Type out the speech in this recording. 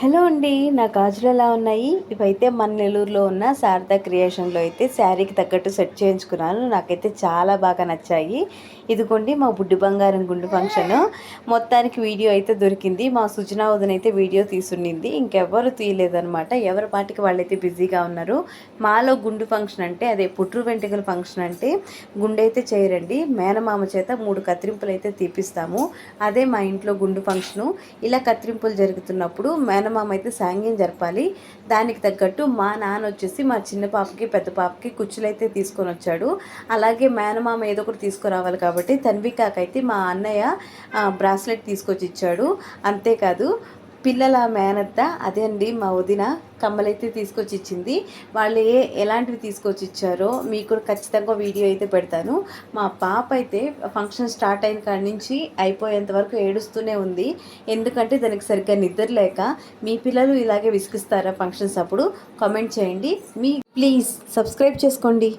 Hello అండి. నా గాజులు ఎలా ఉన్నాయి? ఇవైతే మన నెల్లూరులో ఉన్న శారదా క్రియేషన్‌లో అయితే శారీకి తగ్గట్టు సెట్ చేయించుకున్నాను. నాకైతే చాలా బాగా నచ్చాయి. ఇదిగోండి మా బుడ్డి బంగారం గుండు ఫంక్షను. మొత్తానికి వీడియో అయితే దొరికింది. మా సుజనా వదిన అయితే వీడియో తీసుండింది. ఇంకెవ్వరు తీయలేదనమాట. ఎవరి పాటికి వాళ్ళైతే బిజీగా ఉన్నారు. మాలో గుండు ఫంక్షన్ అంటే అదే పుట్టు వెంట్రుకల ఫంక్షన్ అంటే గుండైతే చేయరండి. మేనమామ చేత 3 కత్తిరింపులు అయితే తీపిస్తాము. అదే మా ఇంట్లో గుండు ఫంక్షను. ఇలా కత్తిరింపులు జరుగుతున్నప్పుడు మేనమామ అయితే సాంగ్యం జరపాలి. దానికి తగ్గట్టు మా నాన్న వచ్చేసి మా చిన్న పాపకి పెద్ద పాపకి కుచ్చులైతే తీసుకొని వచ్చాడు. అలాగే మేనమామ ఏదో ఒకటి తీసుకురావాలి కాబట్టి తన్వికాకైతే మా అన్నయ్య బ్రాస్లెట్ తీసుకొచ్చి ఇచ్చాడు. అంతేకాదు పిల్లల మేనత్త అదే అండి మా వదిన కమ్మలైతే తీసుకొచ్చి ఇచ్చింది. వాళ్ళు ఎలాంటివి తీసుకొచ్చి ఇచ్చారో మీకు కూడా ఖచ్చితంగా వీడియో అయితే పెడతాను. మా పాప అయితే ఫంక్షన్ స్టార్ట్ అయిన కాడి నుంచి అయిపోయేంత వరకు ఏడుస్తూనే ఉంది. ఎందుకంటే దానికి సరిగ్గా నిద్ర లేక. మీ పిల్లలు ఇలాగే విసిగిస్తారా ఫంక్షన్స్ అప్పుడు? కామెంట్ చేయండి. ప్లీజ్ సబ్స్క్రైబ్ చేసుకోండి.